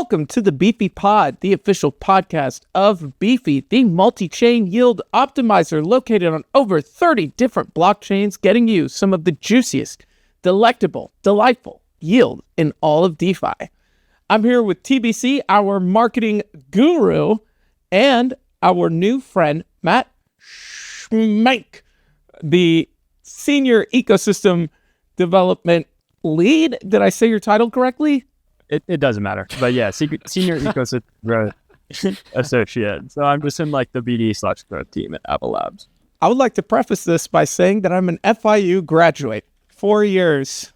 welcome to the Beefy Pod, the official podcast of Beefy, the multi-chain yield optimizer located on over 30 different blockchains, getting you some of the juiciest, delectable, delightful yield in all of DeFi. I'm here with TBC, our marketing guru, and our new friend, Matt Schmenk, the senior ecosystem development lead. Did I say your title correctly? It doesn't matter. But yeah, senior ecosystem growth associate. So I'm just in like the BD/growth team at Ava Labs. I would like to preface this by saying that I'm an FIU graduate. 4 years.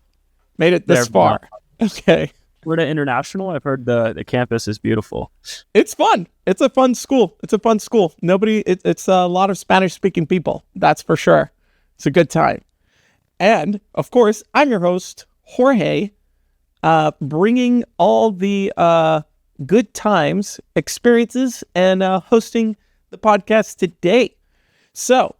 Made it this far. Okay. We're to international. I've heard the campus is beautiful. It's fun. It's a fun school. It's a lot of Spanish-speaking people. That's for sure. It's a good time. And, of course, I'm your host, Jorge, bringing all the good times, experiences, and hosting the podcast today. So,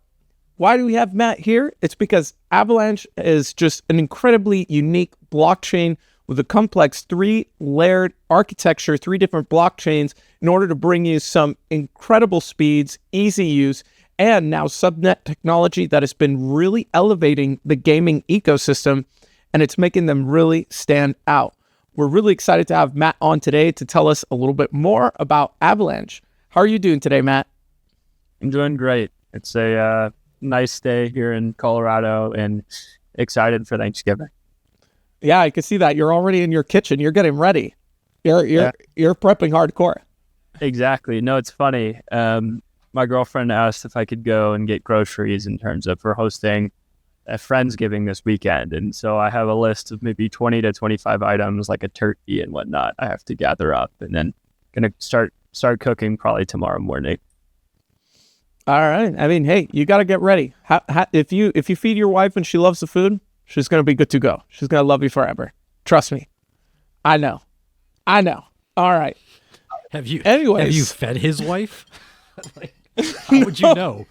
why do we have Matt here? It's because Avalanche is just an incredibly unique blockchain with a complex 3-layered architecture, 3 different blockchains, in order to bring you some incredible speeds, easy use, and now subnet technology that has been really elevating the gaming ecosystem, and it's making them really stand out. We're really excited to have Matt on today to tell us a little bit more about Avalanche. How are you doing today, Matt? I'm doing great. It's a nice day here in Colorado and excited for Thanksgiving. Yeah, I can see that. You're already in your kitchen. You're getting ready. You're prepping hardcore. Exactly. No, it's funny. My girlfriend asked if I could go and get groceries in terms of for hosting a Friendsgiving this weekend. And so I have a list of maybe 20 to 25 items like a turkey and whatnot I have to gather up, and then going to start cooking probably tomorrow morning. All right. I mean, hey, you got to get ready. If you feed your wife and she loves the food, she's going to be good to go. She's going to love you forever. Trust me. I know. All right. Have you fed his wife? How would you know?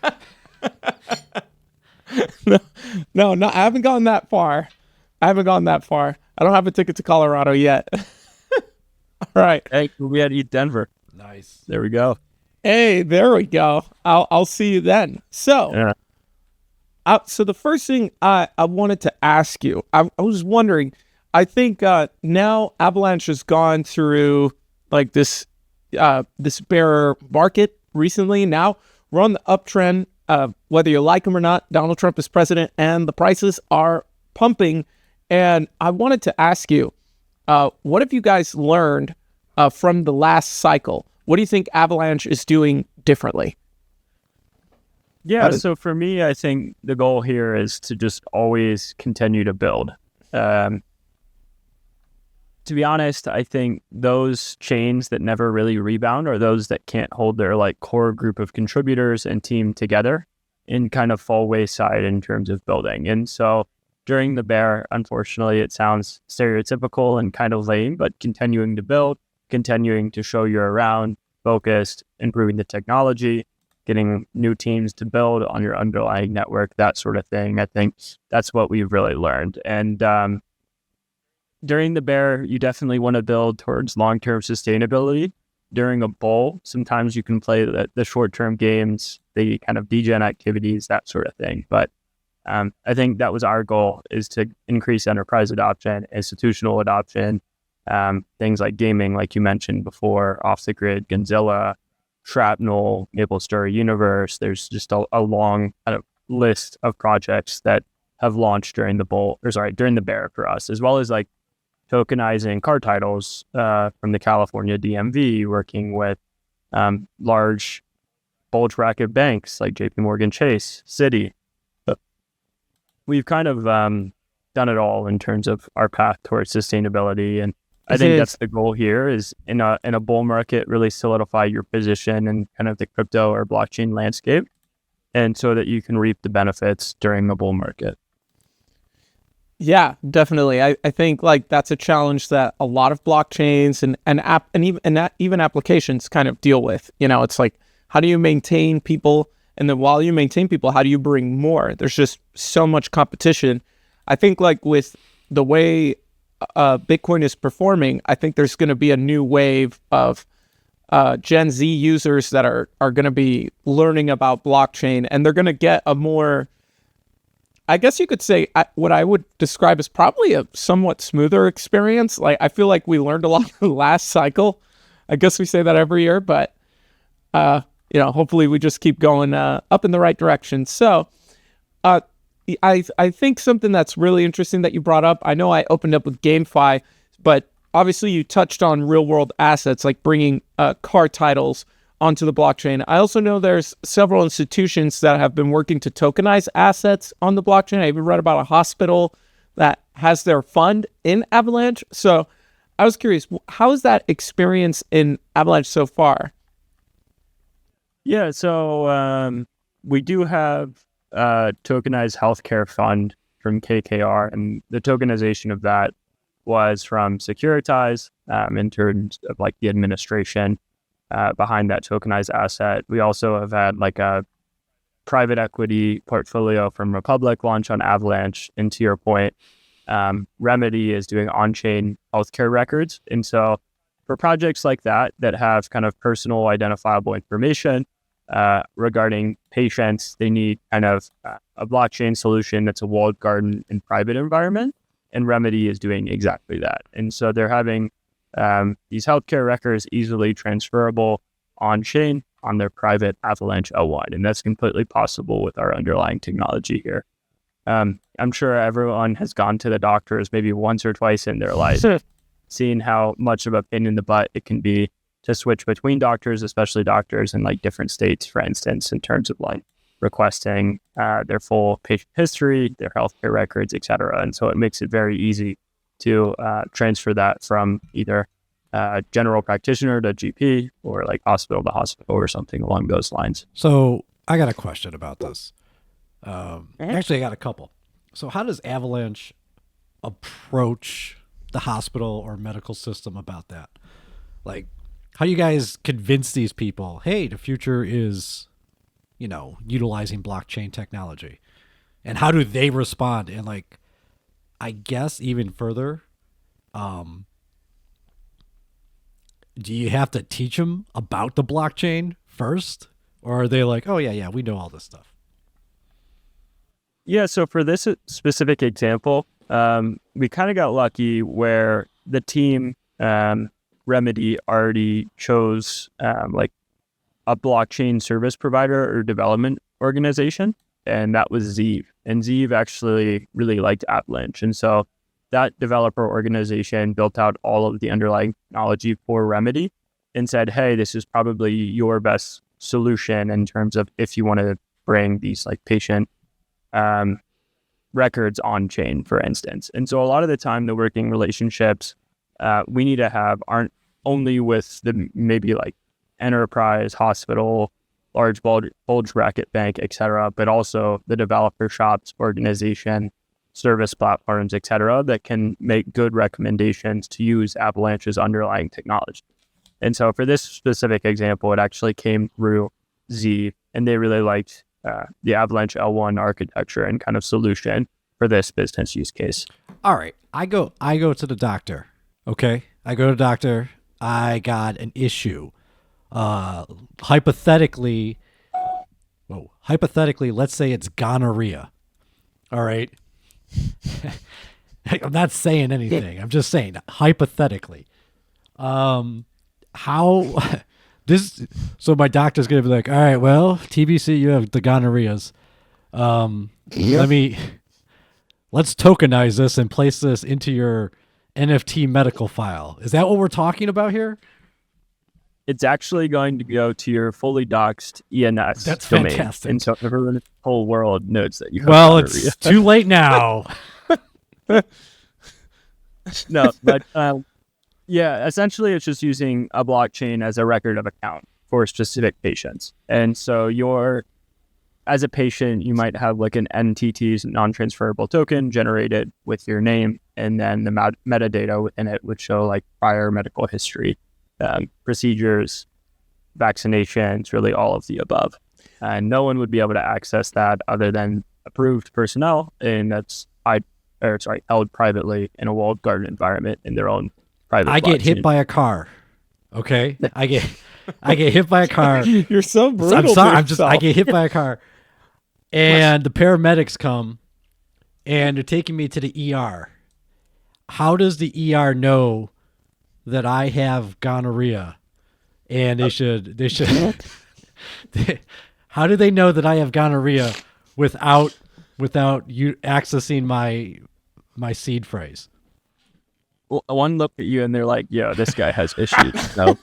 No, I haven't gone that far. I don't have a ticket to Colorado yet. All right. Hey, we had to eat Denver. Nice. There we go. Hey, there we go. I'll see you then. So, yeah. So the first thing I wanted to ask you, I was wondering, I think now Avalanche has gone through like this bear market recently. Now we're on the uptrend. Whether you like him or not, Donald Trump is president and the prices are pumping. And I wanted to ask you, what have you guys learned from the last cycle? What do you think Avalanche is doing differently? Yeah, so for me, I think the goal here is to just always continue to build. To be honest, I think those chains that never really rebound are those that can't hold their like core group of contributors and team together and kind of fall wayside in terms of building. And so during the bear, unfortunately, it sounds stereotypical and kind of lame, but continuing to build, continuing to show you're around, focused, improving the technology, getting new teams to build on your underlying network, that sort of thing. I think that's what we've really learned. And during the bear, you definitely want to build towards long-term sustainability. During a bull, sometimes you can play the short-term games, the kind of degen activities, that sort of thing. But I think that was our goal, is to increase enterprise adoption, institutional adoption, things like gaming, like you mentioned before, Off the Grid, Gonzilla, Shrapnel, Maple Story Universe. There's just a long kind of list of projects that have launched during the bear for us, as well as like tokenizing card titles from the California DMV, working with large bulge bracket banks like JP Morgan Chase, Citi. But we've kind of done it all in terms of our path towards sustainability, and I think that's the goal here, is in a bull market, really solidify your position in kind of the crypto or blockchain landscape, and so that you can reap the benefits during the bull market. Yeah, definitely. I think like that's a challenge that a lot of blockchains and even applications kind of deal with. You know, it's like, how do you maintain people? And then while you maintain people, how do you bring more? There's just so much competition. I think like with the way Bitcoin is performing, I think there's going to be a new wave of Gen Z users that are going to be learning about blockchain, and they're going to get a more, I guess you could say, what I would describe as probably a somewhat smoother experience. Like, I feel like we learned a lot in the last cycle. I guess we say that every year, but hopefully we just keep going up in the right direction. So I think something that's really interesting that you brought up, I know I opened up with GameFi, but obviously you touched on real world assets like bringing car titles onto the blockchain. I also know there's several institutions that have been working to tokenize assets on the blockchain. I even read about a hospital that has their fund in Avalanche. So I was curious, how is that experience in Avalanche so far? Yeah, so we do have a tokenized healthcare fund from KKR, and the tokenization of that was from Securitize in terms of like the administration behind that tokenized asset. We also have had like a private equity portfolio from Republic launch on Avalanche. And to your point, Remedy is doing on-chain healthcare records. And so for projects like that have kind of personal identifiable information regarding patients, they need kind of a blockchain solution that's a walled garden and private environment. And Remedy is doing exactly that. And so they're having these healthcare records easily transferable on-chain on their private Avalanche L1. And that's completely possible with our underlying technology here. I'm sure everyone has gone to the doctors maybe once or twice in their life, seeing how much of a pain in the butt it can be to switch between doctors, especially doctors in like different states, for instance, in terms of like requesting their full patient history, their healthcare records, et cetera. And so it makes it very easy to transfer that from either general practitioner to GP or like hospital to hospital or something along those lines. So I got a question about this. Actually, I got a couple. So how does Avalanche approach the hospital or medical system about that? Like, how do you guys convince these people, hey, the future is, utilizing blockchain technology? And how do they respond? And like, I guess even further, do you have to teach them about the blockchain first? Or are they like, oh, yeah, we know all this stuff? Yeah, so for this specific example, we kind of got lucky where the team, Remedy, already chose like a blockchain service provider or development organization, and that was Zeev. And Zeev actually really liked Avalanche. And so that developer organization built out all of the underlying technology for Remedy and said, hey, this is probably your best solution in terms of if you want to bring these like patient records on chain, for instance. And so a lot of the time, the working relationships we need to have aren't only with the maybe like enterprise, hospital, large bulge bracket bank, et cetera, but also the developer shops, organization, service platforms, et cetera, that can make good recommendations to use Avalanche's underlying technology. And so for this specific example, it actually came through Z, and they really liked the Avalanche L1 architecture and kind of solution for this business use case. All right. I go to the doctor. Okay. I go to the doctor. I got an issue. Hypothetically, let's say it's gonorrhea. All right. I'm not saying anything. I'm just saying hypothetically. So my doctor's going to be like, all right, well, TBC, you have the gonorrheas. Let's tokenize this and place this into your NFT medical file. Is that what we're talking about here? It's actually going to go to your fully doxed ENS That's domain. Fantastic. And so everyone in the whole world knows that you have Well, gonorrhea. it's too late now. No, but yeah, essentially it's just using a blockchain as a record of account for specific patients. And so as a patient, you might have like an NTT's non-transferable token generated with your name, and then the metadata within it would show like prior medical history, procedures, vaccinations, really all of the above. And no one would be able to access that other than approved personnel, and that's held privately in a walled garden environment in their own private. I get hit by a car. Okay, I get hit by a car. You're so brutal. I'm sorry. I get hit by a car, and the paramedics come, and they're taking me to the ER. How does the ER know that I have gonorrhea? And they should. How do they know that I have gonorrhea without you accessing my seed phrase? Well, one look at you and they're like, "Yo, this guy has issues." No,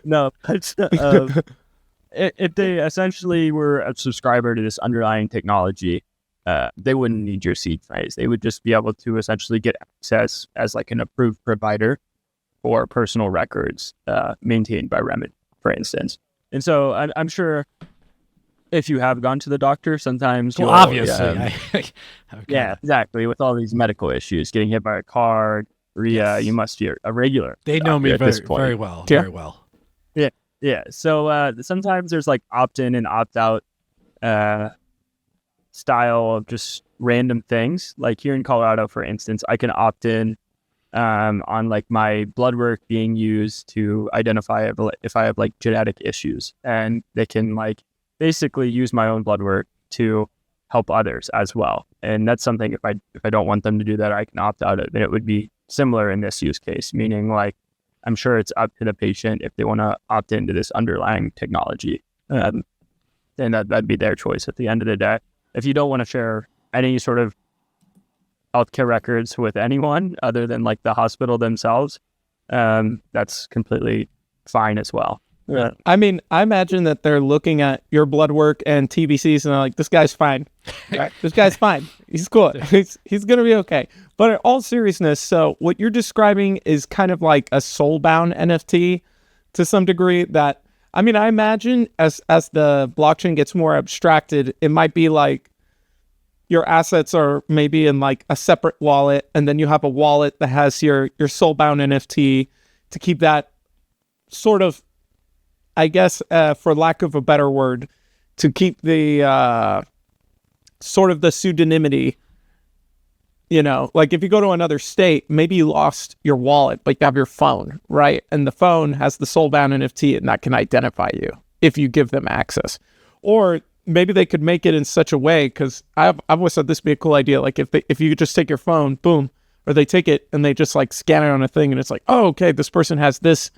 no. If they essentially were a subscriber to this underlying technology, they wouldn't need your seed phrase. They would just be able to essentially get access as like an approved provider for personal records maintained by Remedy, for instance. And so I'm sure if you have gone to the doctor, sometimes well, obviously, yeah, exactly. With all these medical issues, getting hit by a car, you must be a regular. They know me very well, very well. Yeah. So sometimes there's like opt-in and opt-out style of just random things. Like here in Colorado, for instance, I can opt in on like my blood work being used to identify if I have like genetic issues, and they can like basically use my own blood work to help others as well. And that's something if I don't want them to do that, I can opt out of it. And it would be similar in this use case, meaning like I'm sure it's up to the patient if they want to opt into this underlying technology. Then that'd be their choice at the end of the day. If you don't want to share any sort of healthcare records with anyone other than like the hospital themselves, that's completely fine as well. Yeah. I mean, I imagine that they're looking at your blood work and TBCs and they're like, this guy's fine. This guy's fine. He's cool. He's going to be okay. But in all seriousness, so what you're describing is kind of like a soul-bound NFT to some degree that, I mean, I imagine as the blockchain gets more abstracted, it might be like your assets are maybe in like a separate wallet, and then you have a wallet that has your soul-bound NFT to keep that sort of, I guess, for lack of a better word, to keep the sort of the pseudonymity, you know, like if you go to another state, maybe you lost your wallet, but you have your phone, right? And the phone has the soul-bound NFT and that can identify you if you give them access. Or maybe they could make it in such a way, because I've always thought this would be a cool idea. Like if you just take your phone, boom, or they take it and they just like scan it on a thing and it's like, oh, okay, this person has this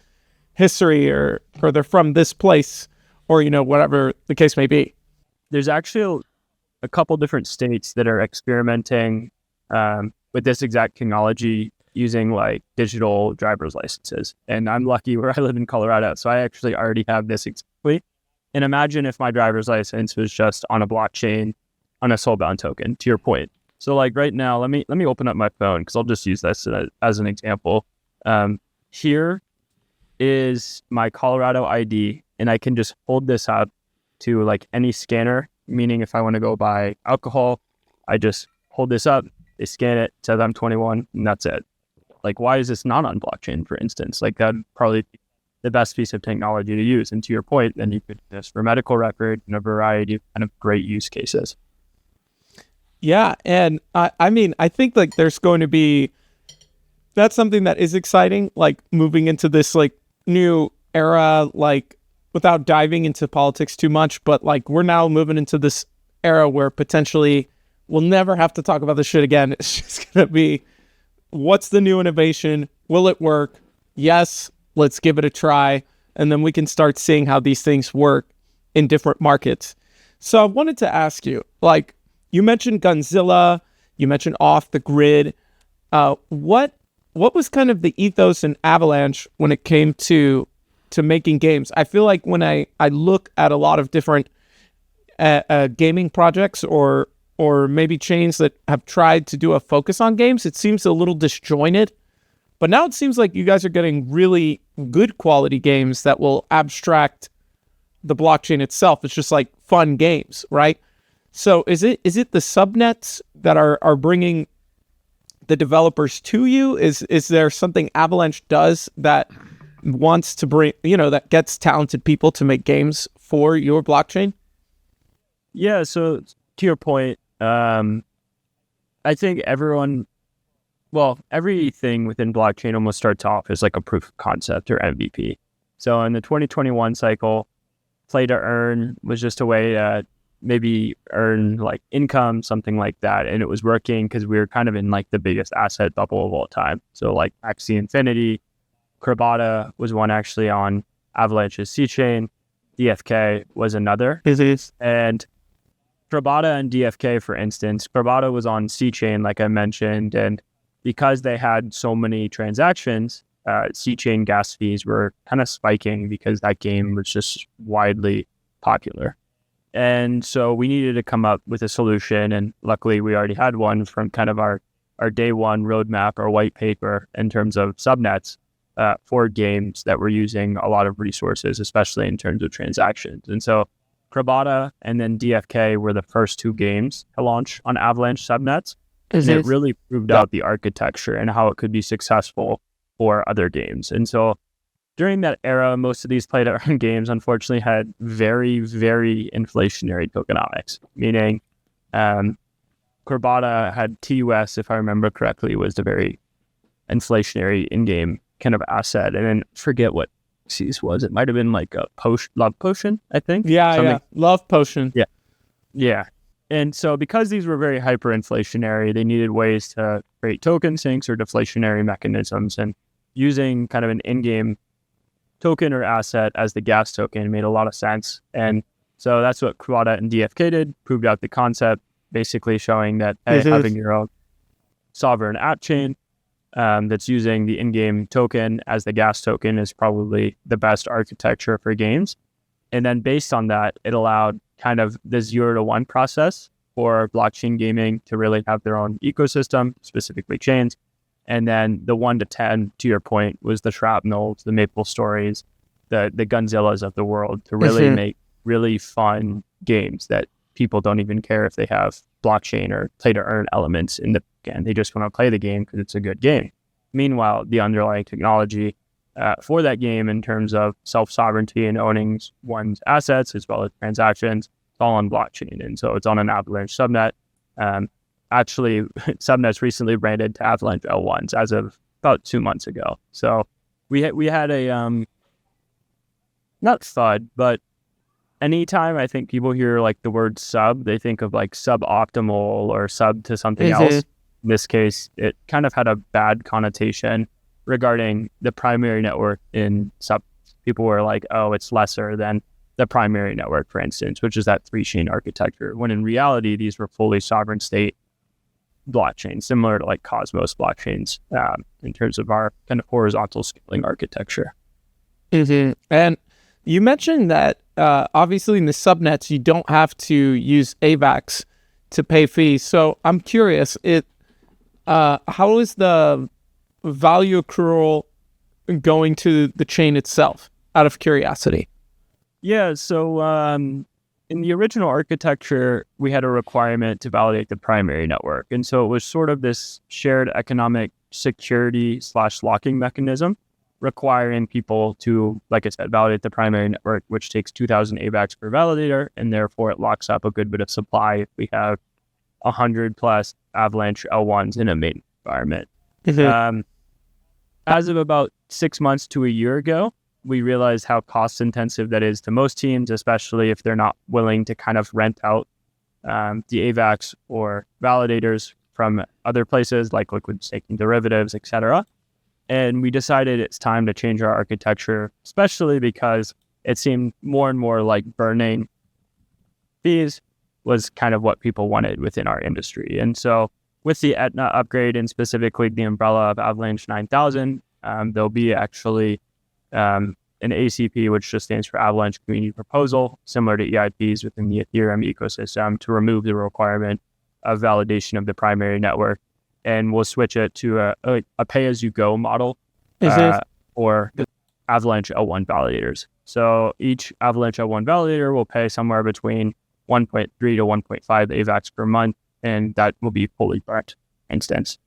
history or they're from this place, or, you know, whatever the case may be. There's actually a couple different states that are experimenting with this exact technology using like digital driver's licenses. And I'm lucky where I live in Colorado, so I actually already have this exactly. And imagine if my driver's license was just on a blockchain on a soulbound token, to your point. So like right now, let me open up my phone, because I'll just use this as an example. Here is my Colorado ID, and I can just hold this up to like any scanner, meaning if I want to go buy alcohol, I just hold this up, they scan it, says I'm 21, and that's it. Like, why is this not on blockchain, for instance? Like, that'd probably be the best piece of technology to use. And to your point, then you could do this for medical record and a variety of kind of great use cases. Yeah, and I mean, I think like there's going to be, that's something that is exciting, like moving into this like new era, like without diving into politics too much, but like we're now moving into this era where potentially we'll never have to talk about this shit again. It's just going to be, what's the new innovation? Will it work? Yes, let's give it a try. And then we can start seeing how these things work in different markets. So I wanted to ask you, like, you mentioned Gunzilla, you mentioned Off the Grid. What was kind of the ethos in Avalanche when it came to making games? I feel like when I look at a lot of different gaming projects or maybe chains that have tried to do a focus on games, it seems a little disjointed. But now it seems like you guys are getting really good quality games that will abstract the blockchain itself. It's just like fun games, right? So is it the subnets that are bringing the developers to you? Is there something Avalanche does that wants to bring, you know, that gets talented people to make games for your blockchain? Yeah, so to your point, I think everything within blockchain almost starts off as like a proof of concept or MVP. So in the 2021 cycle, play to earn was just a way to maybe earn like income, something like that. And it was working because we were kind of in like the biggest asset bubble of all time. So like Axie Infinity, Crabata was one actually on Avalanche's C chain. DFK was another. And Crabata and DFK, for instance, Crabata was on C chain, like I mentioned, and because they had so many transactions, C chain gas fees were kind of spiking because that game was just widely popular. And so we needed to come up with a solution, and luckily we already had one from kind of our day one roadmap or white paper in terms of subnets for games that were using a lot of resources, especially in terms of transactions. And so Crabata and then DFK were the first two games to launch on Avalanche subnets. And it really proved out the architecture and how it could be successful for other games. And so during that era, most of these play-to-earn games, unfortunately, had very, very inflationary tokenomics, meaning Crabata had TUS, if I remember correctly, was the very inflationary in-game kind of asset. And then forget what X's was. It might have been like a love potion, I think. Yeah. Love potion. Yeah. And so because these were very hyperinflationary, they needed ways to create token sinks or deflationary mechanisms. And using kind of an in-game token or asset as the gas token made a lot of sense. And so that's what Crabata and DFK did, proved out the concept, basically showing that having your own sovereign app chain that's using the in-game token as the gas token is probably the best architecture for games. And then based on that, it allowed kind of the 0 to 1 process for blockchain gaming to really have their own ecosystem, specifically chains. And then the 1 to 10, to your point, was the Shrapnels, the Maple Stories, the Gunzillas of the world to really make really fun games that people don't even care if they have blockchain or play to earn elements in the end. They just want to play the game because it's a good game. Meanwhile, the underlying technology for that game in terms of self-sovereignty and owning one's assets as well as transactions, it's all on blockchain. And so it's on an Avalanche subnet. Actually, subnets recently branded to Avalanche L1s as of about 2 months ago. So we had a, not FUD, but anytime I think people hear like the word sub, they think of like suboptimal or sub to something else. In this case, it kind of had a bad connotation regarding the primary network in sub. People were like, oh, it's lesser than the primary network, for instance, which is that 3-chain architecture, when in reality, these were fully sovereign state blockchains, similar to like Cosmos blockchains in terms of our kind of horizontal scaling architecture. And you mentioned that obviously in the subnets, you don't have to use AVAX to pay fees. So I'm curious, how is the value accrual going to the chain itself, out of curiosity? Yeah, so in the original architecture, we had a requirement to validate the primary network. And so it was sort of this shared economic security / locking mechanism requiring people to, like I said, validate the primary network, which takes 2,000 AVAX per validator, and therefore it locks up a good bit of supply if we have 100 plus Avalanche L1s in a main environment. As of about 6 months to a year ago, we realized how cost intensive that is to most teams, especially if they're not willing to kind of rent out the AVAX or validators from other places like liquid staking derivatives, etc. And we decided it's time to change our architecture, especially because it seemed more and more like burning fees was kind of what people wanted within our industry. And so with the Etna upgrade and specifically the umbrella of Avalanche 9000, there'll be actually an ACP, which just stands for Avalanche Community Proposal, similar to EIPs within the Ethereum ecosystem, to remove the requirement of validation of the primary network. And we'll switch it to a pay-as-you-go model or Avalanche L1 validators. So each Avalanche L1 validator will pay somewhere between 1.3 to 1.5 AVAX per month, and that will be fully burnt instance.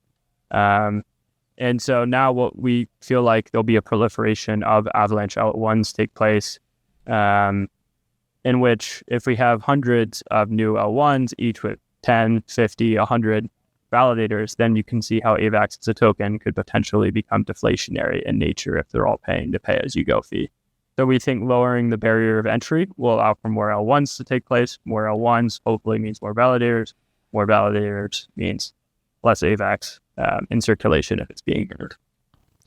And so now what we feel like there'll be a proliferation of Avalanche L1s take place, in which if we have hundreds of new L1s, each with 10, 50, 100 validators, then you can see how Avax as a token could potentially become deflationary in nature if they're all paying the pay-as-you-go fee. So we think lowering the barrier of entry will allow for more L1s to take place. More L1s hopefully means more validators. More validators means less Avax in circulation if it's being earned.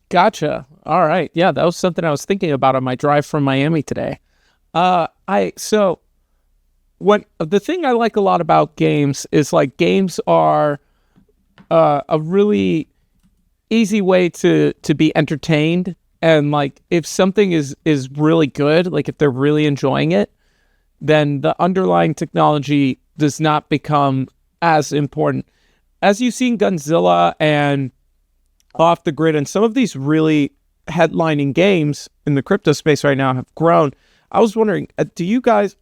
Gotcha. All right. Yeah, that was something I was thinking about on my drive from Miami today. So the thing I like a lot about games is like games are a really easy way to be entertained. And like if something is really good, like if they're really enjoying it, then the underlying technology does not become as important. As you've seen Gunzilla and Off the Grid and some of these really headlining games in the crypto space right now have grown. I was wondering, are you guys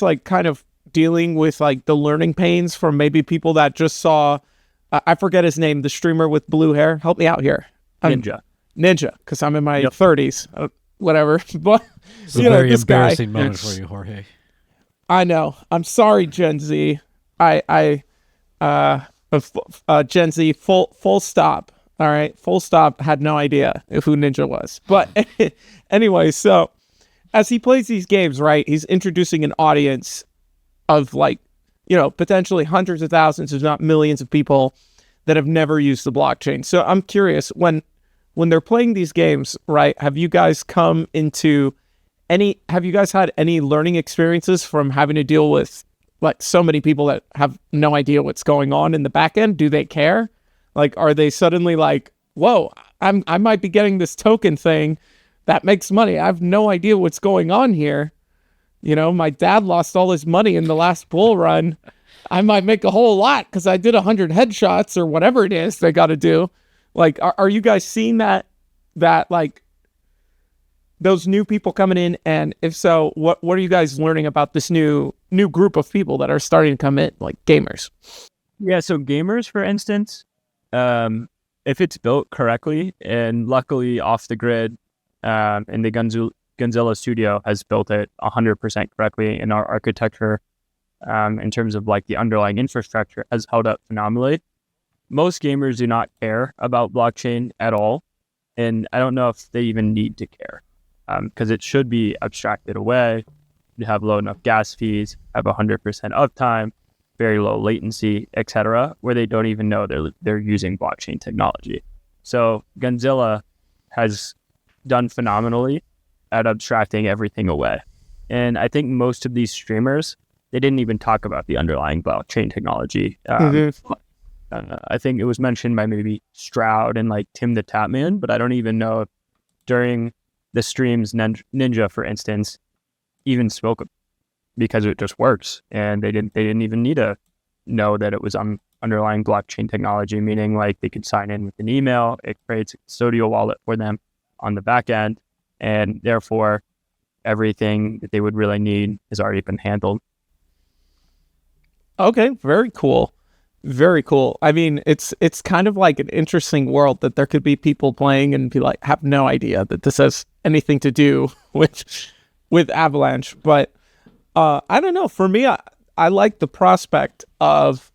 like kind of dealing with like the learning pains from maybe people that just saw, I forget his name, the streamer with blue hair? Help me out here. Ninja, because I'm in my 30s, whatever. But it's a very embarrassing moment for you, Jorge. I know. I'm sorry, Gen Z. Gen Z, full stop. All right, full stop. Had no idea who Ninja was. But anyway, so as he plays these games, right, he's introducing an audience of like, potentially hundreds of thousands, if not millions of people that have never used the blockchain. So I'm curious, when they're playing these games, right, have you guys had any learning experiences from having to deal with like so many people that have no idea what's going on in the back end? Do they care? Like, are they suddenly like, whoa, I might be getting this token thing that makes money. I have no idea what's going on here. My dad lost all his money in the last bull run. I might make a whole lot because I did 100 headshots or whatever it is they got to do. Like, are you guys seeing that like those new people coming in? And if so, what are you guys learning about this new group of people that are starting to come in, like gamers? Yeah, so gamers, for instance, if it's built correctly, and luckily Off the Grid and the Gunzilla studio has built it 100% correctly, in our architecture in terms of like the underlying infrastructure has held up phenomenally. Most gamers do not care about blockchain at all, and I don't know if they even need to care because it should be abstracted away. You have low enough gas fees, have 100% uptime, very low latency, etc., where they don't even know they're using blockchain technology. So Gunzilla has done phenomenally at abstracting everything away. And I think most of these streamers, they didn't even talk about the underlying blockchain technology. I think it was mentioned by maybe Stroud and like Tim the Tapman, but I don't even know if during the streams Ninja, for instance, even spoke, because it just works, and they didn't even need to know that it was underlying blockchain technology, meaning like they could sign in with an email, it creates a custodial wallet for them on the back end, and therefore everything that they would really need has already been handled. Okay, very cool. Very cool. I mean, it's kind of like an interesting world that there could be people playing and be like, have no idea that this has anything to do with Avalanche. But I don't know. For me, I like the prospect of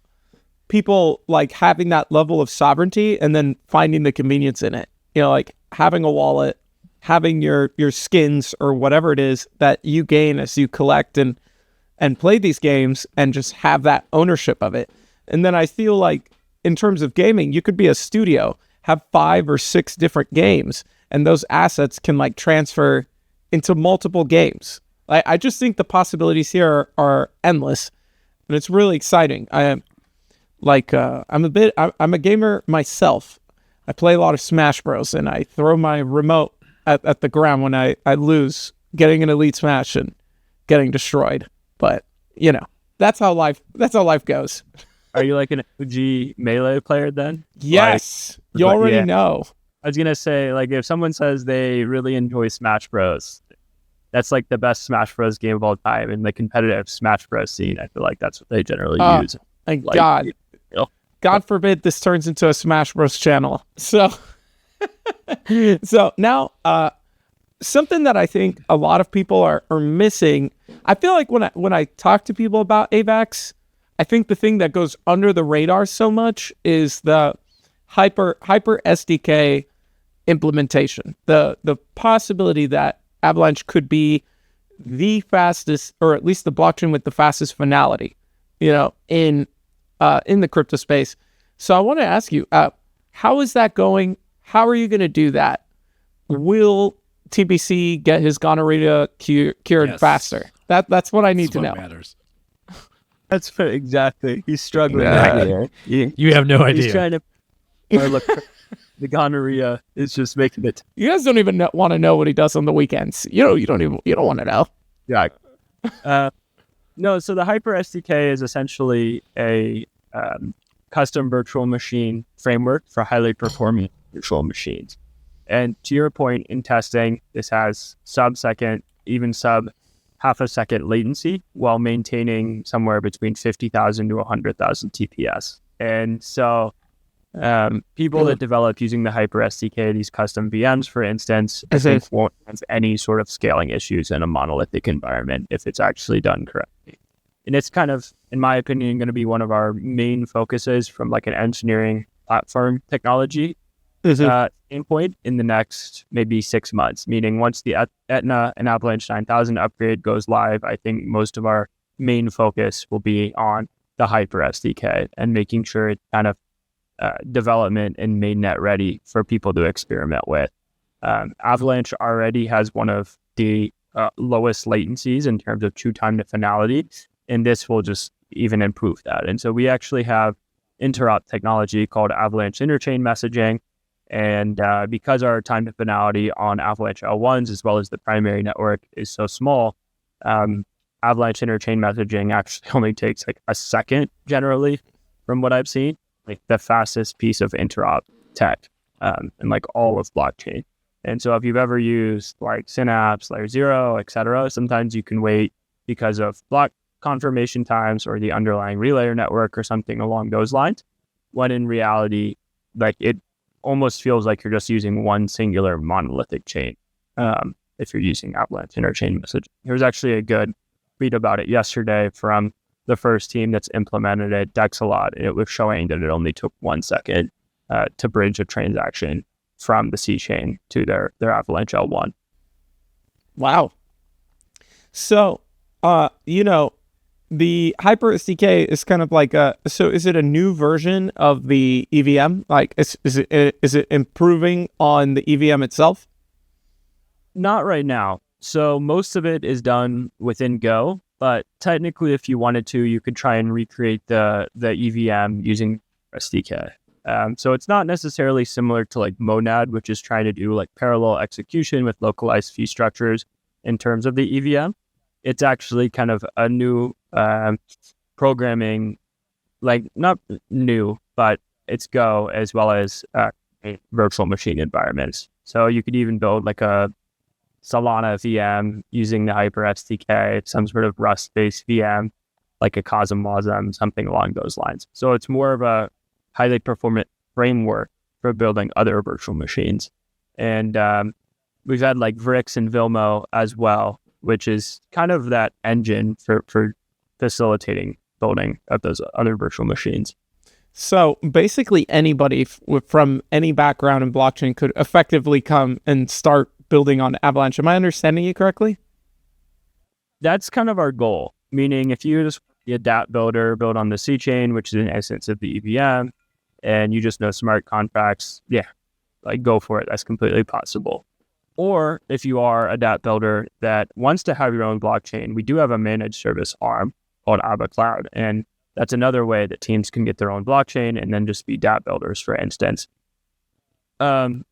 people like having that level of sovereignty and then finding the convenience in it. Like having a wallet, having your skins or whatever it is that you gain as you collect and play these games, and just have that ownership of it. And then I feel like in terms of gaming, you could be a studio, have 5 or 6 different games, and those assets can like transfer into multiple games. I just think the possibilities here are endless, and it's really exciting. I'm a gamer myself. I play a lot of Smash Bros, and I throw my remote at the ground when I lose, getting an elite smash and getting destroyed. But that's how life goes. Are you like an OG Melee player then? Yes. You already know. I was going to say, like, if someone says they really enjoy Smash Bros, that's like the best Smash Bros game of all time. In the competitive Smash Bros scene, I feel like that's what they generally use. Thank like, God. God forbid this turns into a Smash Bros channel. So now, something that I think a lot of people are missing, I feel like when I talk to people about Avax, I think the thing that goes under the radar so much is the Hyper SDK implementation. The possibility that Avalanche could be the fastest, or at least the blockchain with the fastest finality, in the crypto space. So I want to ask you, how is that going? How are you going to do that? Will TBC get his gonorrhea cured faster? That's what I need to know. Matters. That's exactly. He's struggling here. You have no idea. He's trying to look. The gonorrhea is just making it. You guys don't even want to know what he does on the weekends. You don't want to know. Yeah. No. So the Hyper SDK is essentially a custom virtual machine framework for highly performing virtual machines. And to your point, in testing, this has sub-second, even half a second latency while maintaining somewhere between 50,000 to 100,000 TPS. And so people that develop using the Hyper SDK, these custom VMs, for instance, I think won't have any sort of scaling issues in a monolithic environment if it's actually done correctly. And it's kind of, in my opinion, going to be one of our main focuses from like an engineering platform technology standpoint in the next maybe 6 months, meaning once the Etna and Avalanche 9000 upgrade goes live, I think most of our main focus will be on the Hyper SDK and making sure it's kind of development and mainnet ready for people to experiment with. Avalanche already has one of the lowest latencies in terms of true time to finality, and this will just even improve that. And so we actually have interop technology called Avalanche interchain messaging. And because our time to finality on Avalanche L1s, as well as the primary network, is so small, Avalanche interchain messaging actually only takes like a second generally from what I've seen, like the fastest piece of interop tech in like all of blockchain. And so if you've ever used like Synapse, Layer 0, etc., sometimes you can wait because of block confirmation times or the underlying relayer network or something along those lines, when in reality, like it almost feels like you're just using one singular monolithic chain if you're using Avalanche interchain messaging. There was actually a good tweet about it yesterday from the first team that's implemented it, Dexalot, and it was showing that it only took 1 second to bridge a transaction from the C chain to their Avalanche L1. Wow. So, the Hyper SDK is kind of like so is it a new version of the EVM? Like, is it improving on the EVM itself? Not right now. So most of it is done within Go, but technically if you wanted to, you could try and recreate the EVM using SDK. So it's not necessarily similar to like Monad, which is trying to do like parallel execution with localized fee structures in terms of the EVM. It's actually kind of a new programming, like not new, but it's Go as well as virtual machine environments. So you could even build like a Solana VM using the Hyper SDK, some sort of Rust-based VM, like a Cosm, something along those lines. So it's more of a highly performant framework for building other virtual machines. And we've had like Vrix and Vilmo as well, which is kind of that engine for facilitating building of those other virtual machines. So basically anybody from any background in blockchain could effectively come and start building on Avalanche. Am I understanding you correctly? That's kind of our goal, meaning if you just be a dApp builder, build on the C chain, which is an essence of the EVM, and you just know smart contracts, like go for it. That's completely possible. Or if you are a dApp builder that wants to have your own blockchain, we do have a managed service arm called Ava Cloud. And that's another way that teams can get their own blockchain and then just be dApp builders, for instance. And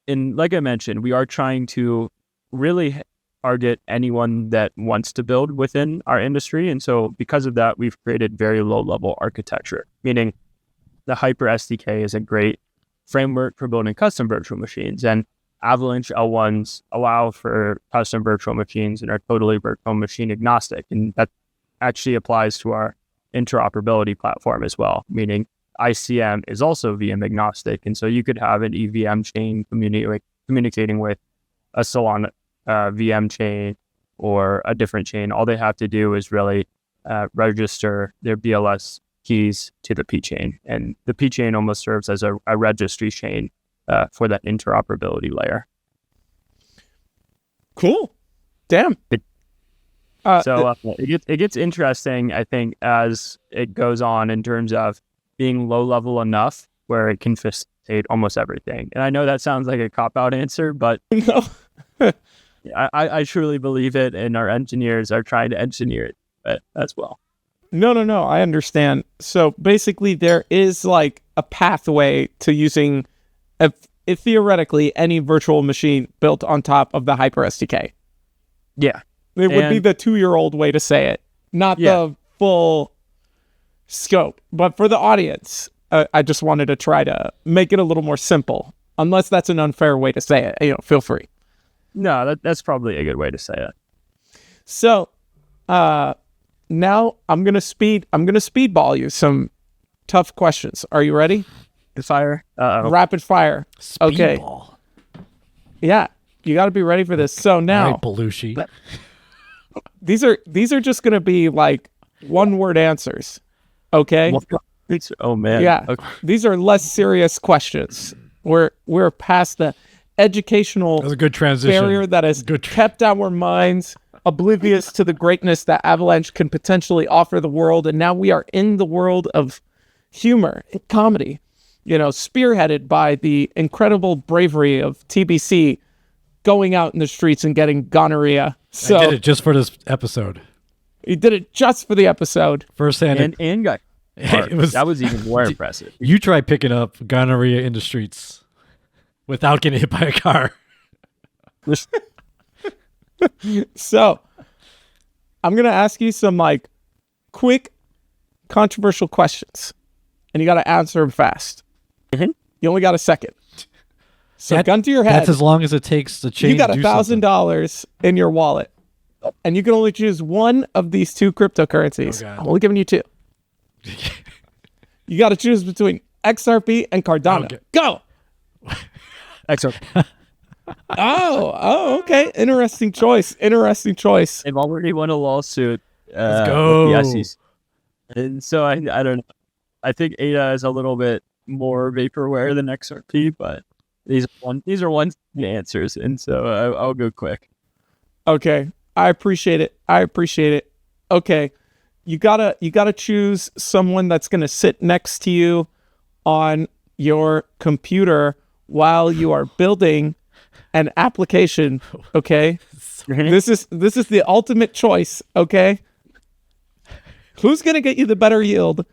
like I mentioned, we are trying to really target anyone that wants to build within our industry. And so because of that, we've created very low level architecture, meaning the Hyper SDK is a great framework for building custom virtual machines. And Avalanche L1s allow for custom virtual machines and are totally virtual machine agnostic. And that actually applies to our interoperability platform as well, meaning ICM is also VM agnostic. And so you could have an EVM chain communicating with a Solana VM chain or a different chain. All they have to do is really register their BLS keys to the P chain, and the P chain almost serves as a registry chain for that interoperability layer. Cool. Damn. It gets interesting, I think, as it goes on in terms of being low level enough where it can facilitate almost everything. And I know that sounds like a cop-out answer, but No. I truly believe it, and our engineers are trying to engineer it as well. No. I understand. So basically, there is like a pathway to using, theoretically, any virtual machine built on top of the Hyper SDK. Yeah. It would be the 2-year-old way to say it, not the full scope. But for the audience, I just wanted to try to make it a little more simple. Unless that's an unfair way to say it, feel free. No, that's probably a good way to say it. So, now I'm gonna speedball you some tough questions. Are you ready? Fire. Rapid fire. Okay. Speedball. Yeah, you got to be ready for this. So now, All right, Belushi. these are just gonna be like one-word answers. Okay. Oh man. Yeah. Okay. These are less serious questions. We're past the educational That was a good transition. barrier that has Good kept our minds oblivious to the greatness that Avalanche can potentially offer the world. And now we are in the world of humor and comedy, spearheaded by the incredible bravery of TBC going out in the streets and getting gonorrhea. So I did it just for this episode. he did it just for the episode. Firsthand. And got that was even more impressive. You try picking up gonorrhea in the streets without getting hit by a car. So I'm going to ask you some quick controversial questions, and you got to answer them fast. Mm-hmm. You only got a second. So gun to your head. That's as long as it takes to change. You got $1,000 in your wallet, and you can only choose one of these two cryptocurrencies. Oh, God. I'm only giving you two. You got to choose between XRP and Cardano. Okay. Go. XRP. Okay. Interesting choice. They've already won a lawsuit. Let's go. With the SEC. And so I don't know. I think ADA is a little bit more vaporware than XRP, but these are one answers, and so I'll go quick. Okay. I appreciate it. Okay. You gotta choose someone that's gonna sit next to you on your computer while you are building an application. Okay. This is the ultimate choice. Okay. Who's gonna get you the better yield?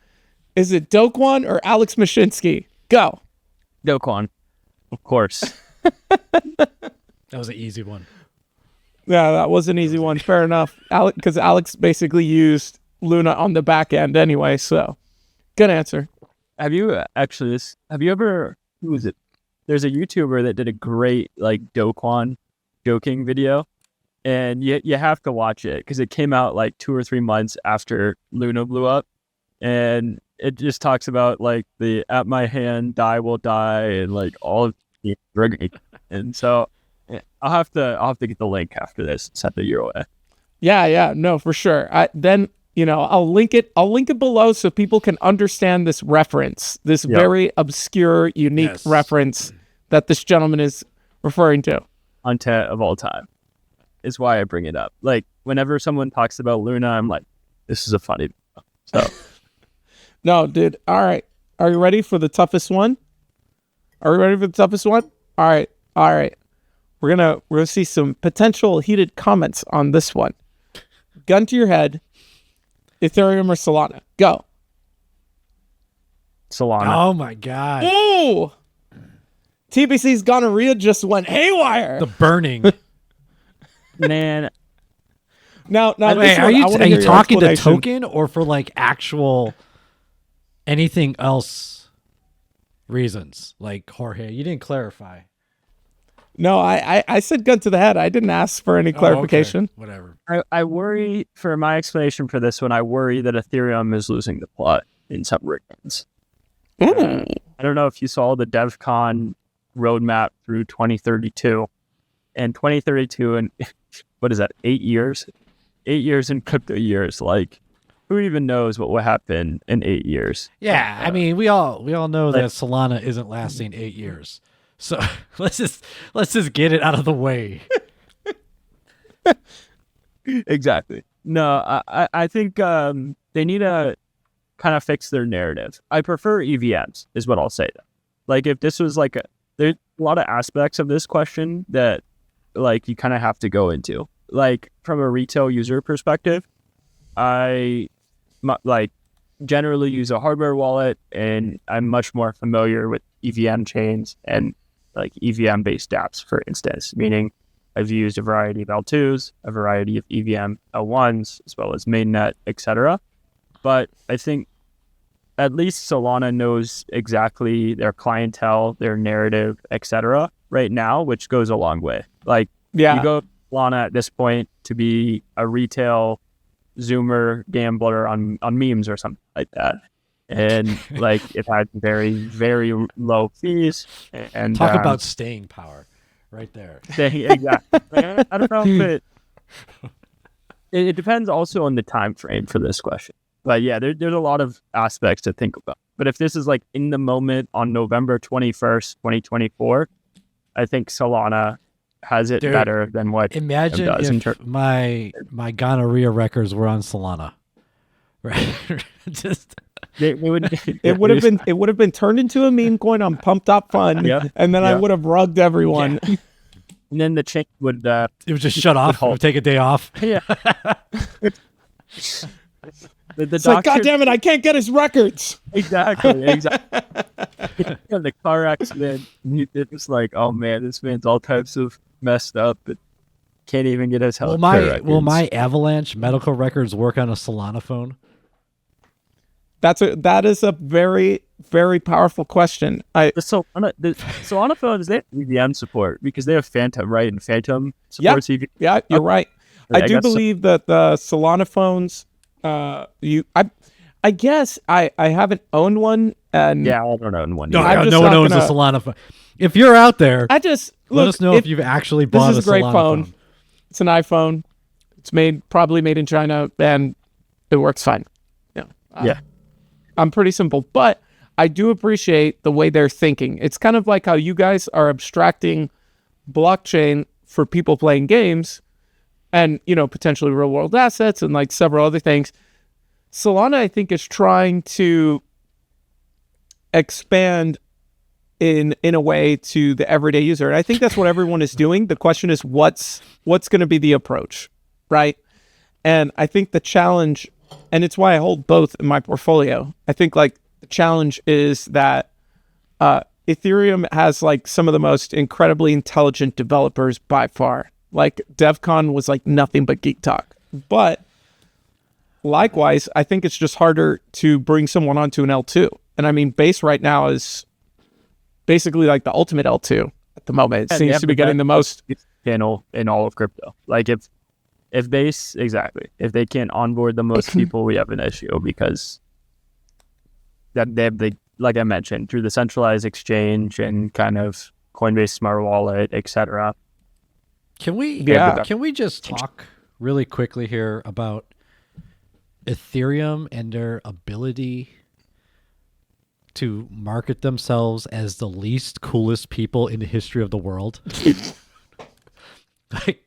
Is it Dokwon or Alex Mashinsky? Go. Dokwon, of course. That was an easy one. Yeah, that was an easy one. Fair enough. Because Alex basically used Luna on the back end anyway. So, good answer. Have you ever? Who was it? There's a YouTuber that did a great Dokwon joking video, and you have to watch it because it came out 2 or 3 months after Luna blew up, and it just talks about the "at my hand, die will die" and all of the and so I'll have to get the link after this and send it your way. Yeah, no, for sure. I'll link it below so people can understand this reference, this very obscure, unique reference that this gentleman is referring to. Content of all time is why I bring it up. Whenever someone talks about Luna, I'm like, this is a funny video. So no, dude. All right. Are you ready for the toughest one? All right. We're gonna see some potential heated comments on this one. Gun to your head. Ethereum or Solana? Go. Solana. Oh my God. Ooh! TBC's gonorrhea just went haywire. The burning. Now, Wait, are you talking to token or for actual anything else reasons? Jorge, you didn't clarify. No, I said gun to the head. I didn't ask for any clarification. Okay. Whatever. I worry, for my explanation for this one, I worry that Ethereum is losing the plot in some regards. I don't know if you saw the DevCon roadmap through 2032. And 2032, and what is that, 8 years? 8 years in crypto years. who even knows what will happen in 8 years? Yeah, I mean, we all know that Solana isn't lasting 8 years. So let's just get it out of the way. Exactly. No, I think they need to kind of fix their narrative. I prefer EVMs, is what I'll say. Like, if this was like there's a lot of aspects of this question that like you kind of have to go into. Like, from a retail user perspective, I like generally use a hardware wallet, and I'm much more familiar with EVM chains and like EVM based apps, for instance, meaning I've used a variety of L2s, a variety of EVM L1s, as well as mainnet, etc. But I think at least Solana knows exactly their clientele, their narrative, etc. right now, which goes a long way. Like, you go to Solana at this point to be a retail Zoomer gambler on memes or something like that. And like, it had very, very low fees. And talk about staying power right there. Exactly. I don't know if it depends also on the time frame for this question. But yeah, there's a lot of aspects to think about. But if this is like in the moment on November 21st, 2024, I think Solana has it better than what imagine does if my gonorrhea records were on Solana. Right. Just it would have been turned into a meme coin on Pumped Up Fun, and then I would have rugged everyone. Yeah. And then the chain would it would just shut off. It would take a day off. Yeah. It's like, God damn it, I can't get his records. Exactly. The car accident, it's like, oh man, this man's all types of messed up, but can't even get his health care records. Will my Avalanche medical records work on a Solana phone? That is a very, very powerful question. The Solana phones, they have EVM support because they have Phantom, right? And Phantom supports EVM. Yeah, you're right. I do believe that the Solana phones, I guess I haven't owned one. And I don't own one. No one owns a Solana phone. If you're out there, let us know if you've actually bought a Solana phone. This is a great phone. It's an iPhone. It's probably made in China, and it works fine. Yeah. I'm pretty simple, but I do appreciate the way they're thinking. It's kind of like how you guys are abstracting blockchain for people playing games and, potentially real world assets and like several other things. Solana, I think, is trying to expand in a way to the everyday user. And I think that's what everyone is doing. The question is what's going to be the approach, right? And I think the challenge, and it's why I hold both in my portfolio. I think like the challenge is that Ethereum has like some of the most incredibly intelligent developers by far. Like DevCon was like nothing but geek talk. But likewise, I think it's just harder to bring someone onto an L2. And I mean, Base right now is basically like the ultimate L2 at the moment. It seems to be getting the most channel in all of crypto. Like if Base, exactly, if they can't onboard the most people, we have an issue because that they have like I mentioned, through the centralized exchange and kind of Coinbase Smart Wallet, etc. Can we just talk really quickly here about Ethereum and their ability to market themselves as the least coolest people in the history of the world? Like,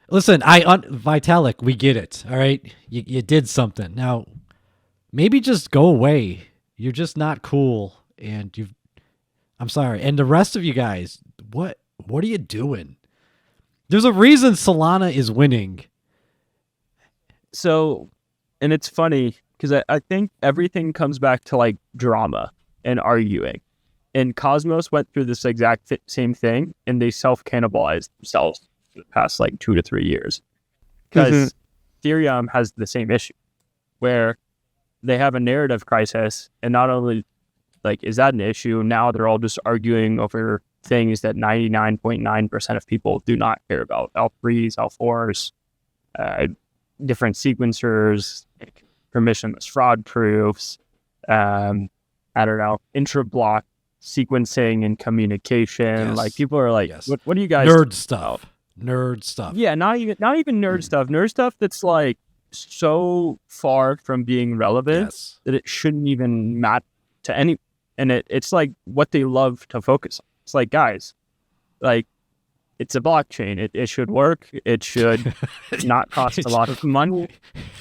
listen, Vitalik, we get it. All right, you did something. Now, maybe just go away. You're just not cool, and I'm sorry. And the rest of you guys, what are you doing? There's a reason Solana is winning. So, and it's funny because I think everything comes back to like drama and arguing. And Cosmos went through this exact same thing, and they self-cannibalized themselves for the past like 2 to 3 years. Because Ethereum has the same issue, where they have a narrative crisis, and not only like is that an issue, now they're all just arguing over things that 99.9% of people do not care about. L3s, L4s, different sequencers, permissionless fraud proofs, I don't know, intra-block sequencing and communication. Yes. Like people are like, what do you guys nerd stuff? Nerd stuff. Yeah, not even nerd stuff. Nerd stuff that's like so far from being relevant that it shouldn't even matter to any. And it's like what they love to focus on. It's like, guys, like, it's a blockchain. It should work. It should not cost a lot of money.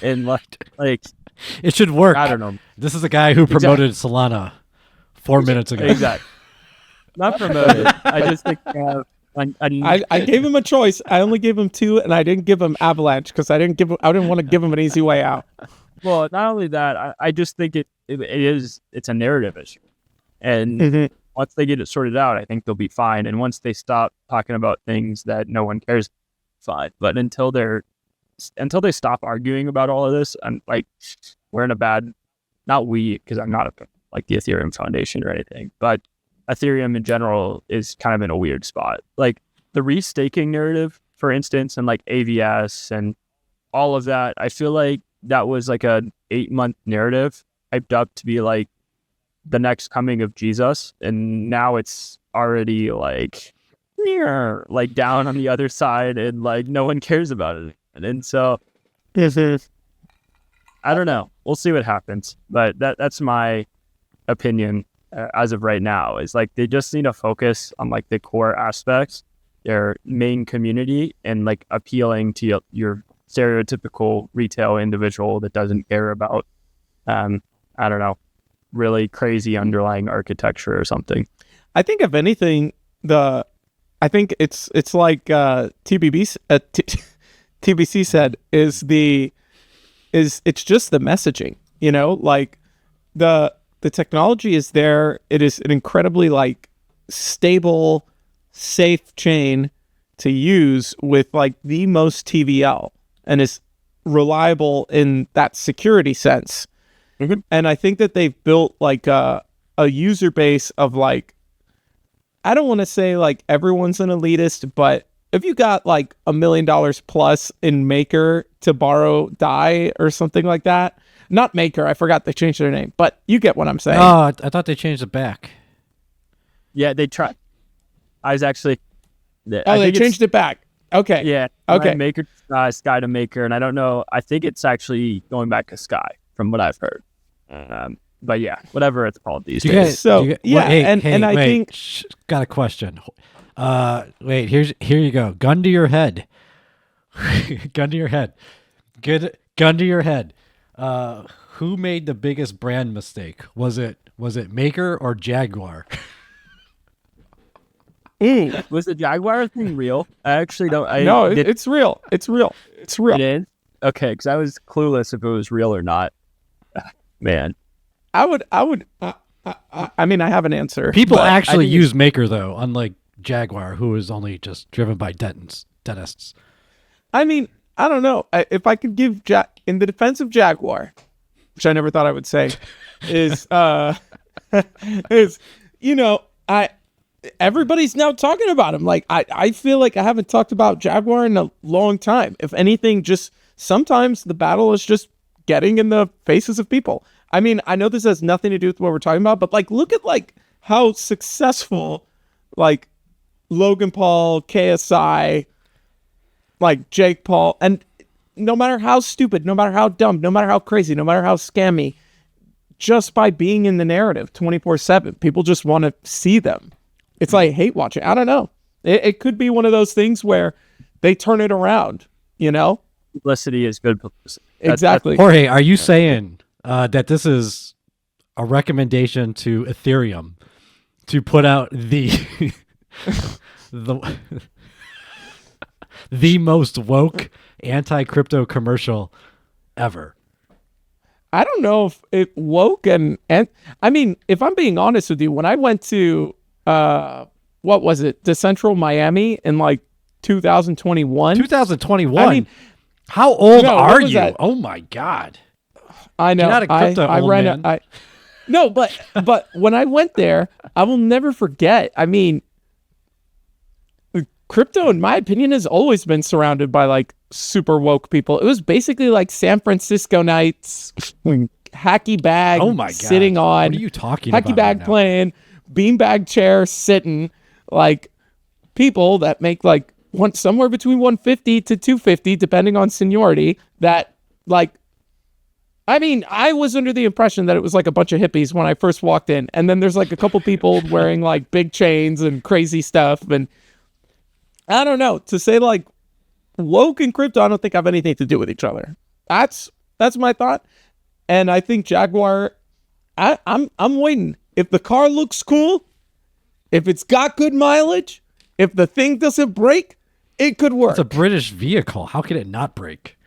And like it should work. I don't know. This is a guy who promoted Solana 4 minutes ago. Exactly. Not promoted. I just think I gave him a choice. I only gave him 2, and I didn't give him Avalanche because I didn't want to give him an easy way out. Well, not only that, I just think it's a narrative issue. And once they get it sorted out, I think they'll be fine. And once they stop talking about things that no one cares, fine. But until they stop arguing about all of this, and like, we're in a bad, not we, because I'm not like the Ethereum Foundation or anything, but Ethereum in general is kind of in a weird spot. Like the restaking narrative, for instance, and like AVS and all of that, I feel like that was like an 8-month narrative hyped up to be like the next coming of Jesus, and now it's already like down on the other side, and like no one cares about it. And so I don't know. We'll see what happens, but that's my opinion as of right now. Is like they just need to focus on like the core aspects, their main community, and like appealing to your stereotypical retail individual that doesn't care about I don't know, really crazy underlying architecture or something. I think if anything, I think it's like TBC said is it's just the messaging, you know, like the technology is there. It is an incredibly like stable, safe chain to use with like the most TVL, and is reliable in that security sense. And I think that they've built like a user base of like, I don't want to say like everyone's an elitist, but if you got like $1 million plus in Maker to borrow DAI or something like that, not Maker, I forgot they changed their name, but you get what I'm saying. Oh, I thought they changed it back. Yeah, they tried. I was actually. They changed it back. Okay. Yeah. Okay. Maker, Sky to Maker, and I don't know. I think it's actually going back to Sky, from what I've heard. But yeah, whatever it's called these days. I think got a question. Wait, here you go. Gun to your head. Gun to your head. Good. Gun to your head. Who made the biggest brand mistake? Was it Maker or Jaguar? Was the Jaguar thing real? I actually don't. It's real. It's real. It's real. It is? Okay, because I was clueless if it was real or not. Man. I mean, I have an answer. People actually use Maker, though, unlike Jaguar, who is only just driven by dentists. I mean, I don't know. If I could give in the defense of Jaguar, which I never thought I would say, is you know, everybody's now talking about him. Like I feel like I haven't talked about Jaguar in a long time. If anything, just sometimes the battle is just getting in the faces of people. I mean, I know this has nothing to do with what we're talking about, but like, look at like how successful like Logan Paul, KSI, like Jake Paul, and no matter how stupid, no matter how dumb, no matter how crazy, no matter how scammy, just by being in the narrative 24/7, people just want to see them. It's like hate watching. I don't know. It could be one of those things where they turn it around, you know? Publicity is good publicity. Exactly. Jorge, are you saying that this is a recommendation to Ethereum to put out the most woke anti-crypto commercial ever? I don't know if it woke and I mean, if I'm being honest with you, when I went to what was it, Decentral Miami in like 2021? 2021. I mean, how old are you? That? Oh my God! I know. You're not a crypto old man. No, but when I went there, I will never forget. I mean, crypto, in my opinion, has always been surrounded by like super woke people. It was basically like San Francisco nights, hacky bag. Oh my God! Sitting on. What are you talking hacky about? Hacky bag right playing, beanbag chair sitting, like people that make like somewhere between 150 to 250, depending on seniority, that Like, I mean, I was under the impression that it was like a bunch of hippies when I first walked in. And then there's like a couple people wearing like big chains and crazy stuff. And I don't know, to say like woke and crypto, I don't think have anything to do with each other. That's my thought. And I think Jaguar, I'm waiting. If the car looks cool, if it's got good mileage, if the thing doesn't break, it could work. It's a British vehicle. How can it not break?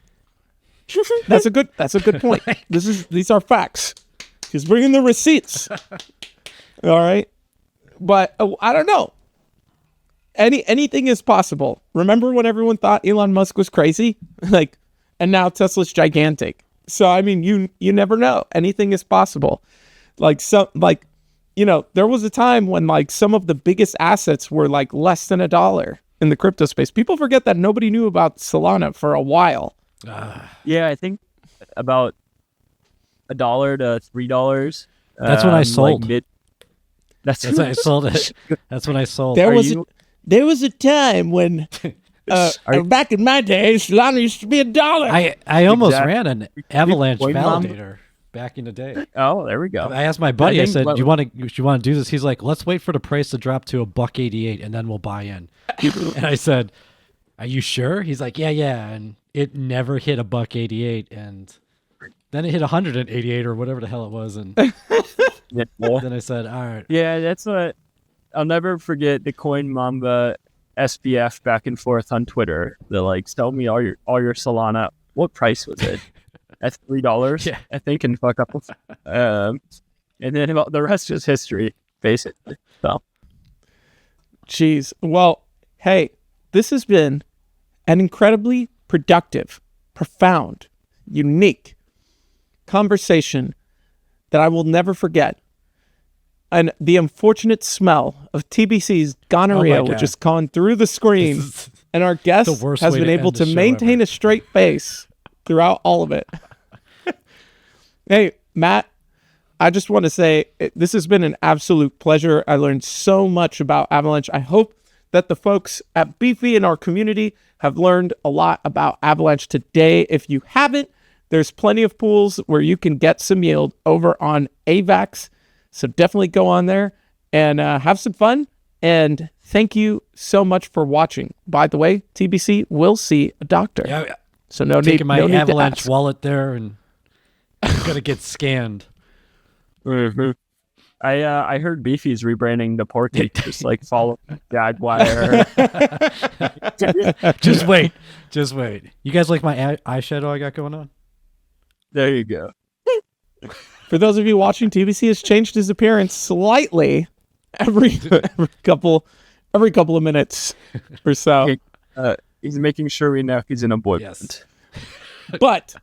That's a good point. These are facts. He's bringing the receipts. All right, but I don't know. Anything is possible. Remember when everyone thought Elon Musk was crazy? Like, and now Tesla's gigantic. So I mean, you never know. Anything is possible. There was a time when like some of the biggest assets were like less than $1 in the crypto space. People forget that nobody knew about Solana for a while. Yeah, I think about $1 to $3. That's when I sold. That's when I sold it. That's when I sold. There was a time when back in my days, Solana used to be $1. I almost ran an Avalanche validator back in the day. Oh, there we go. I asked my buddy. I said, "Do you want to do this?" He's like, "Let's wait for the price to drop to $1.88, and then we'll buy in." And I said, "Are you sure?" He's like, "Yeah." And it never hit $1.88, and then it hit 188 or whatever the hell it was, and then I said, "All right." Yeah, that's what I'll never forget. The Coin Mamba SBF back and forth on Twitter. They're like, "Sell me all your Solana." What price was it? At $3, yeah. I think, and fuck up. And then about the rest is history, basically. So, jeez. Well, hey, this has been an incredibly productive, profound, unique conversation that I will never forget. And the unfortunate smell of TBC's gonorrhea, which has gone through the screen, and our guest has been able to maintain a straight face throughout all of it. Hey, Matt, I just want to say this has been an absolute pleasure. I learned so much about Avalanche. I hope that the folks at Beefy and our community have learned a lot about Avalanche today. If you haven't, there's plenty of pools where you can get some yield over on Avax. So definitely go on there and have some fun. And thank you so much for watching. By the way, TBC will see a doctor. Yeah. So no need. Taking my Avalanche to wallet there, and I'm gonna get scanned. Mm-hmm. I heard Beefy's rebranding the Porky, just like follow Jaguar. Just wait. You guys like my eyeshadow I got going on? There you go. For those of you watching, TBC has changed his appearance slightly every couple of minutes or so. He's making sure we know he's in a boyfriend. Yes. But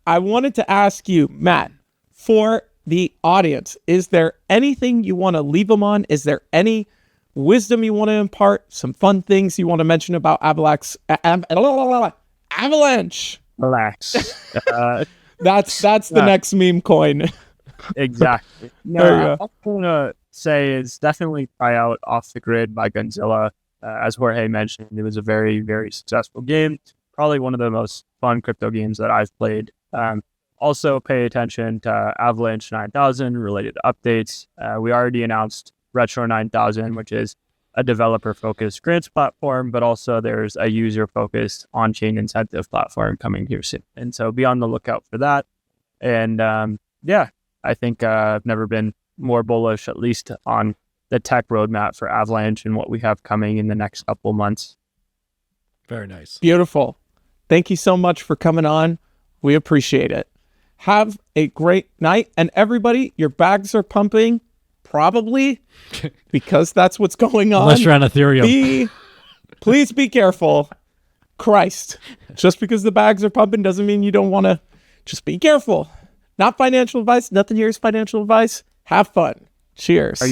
I wanted to ask you, Matt, for the audience, is there anything you want to leave them on? Is there any wisdom you want to impart? Some fun things you want to mention about Avalanche? Relax. That's the next meme coin. Exactly. No, all I want to say is definitely try out Off the Grid by Gunzilla. As Jorge mentioned, it was a very, very successful game. Probably one of the most fun crypto games that I've played. Also, pay attention to Avalanche 9000 related updates. We already announced Retro 9000, which is a developer-focused grants platform, but also there's a user-focused on-chain incentive platform coming here soon. And so be on the lookout for that. And I think I've never been more bullish, at least on the tech roadmap for Avalanche and what we have coming in the next couple months. Very nice. Beautiful. Thank you so much for coming on. We appreciate it. Have a great night. And everybody, your bags are pumping, probably, because that's what's going on. Unless you're on Ethereum. Please be careful. Christ. Just because the bags are pumping doesn't mean you don't want to. Just be careful. Not financial advice. Nothing here is financial advice. Have fun. Cheers. Are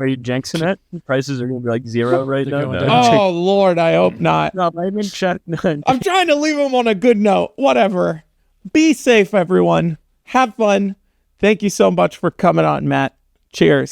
you jinxing it? The prices are going to be like zero right now. No. Oh, Lord, I hope not. No, I mean, check. I'm trying to leave them on a good note. Whatever. Be safe, everyone. Have fun. Thank you so much for coming on, Matt. Cheers.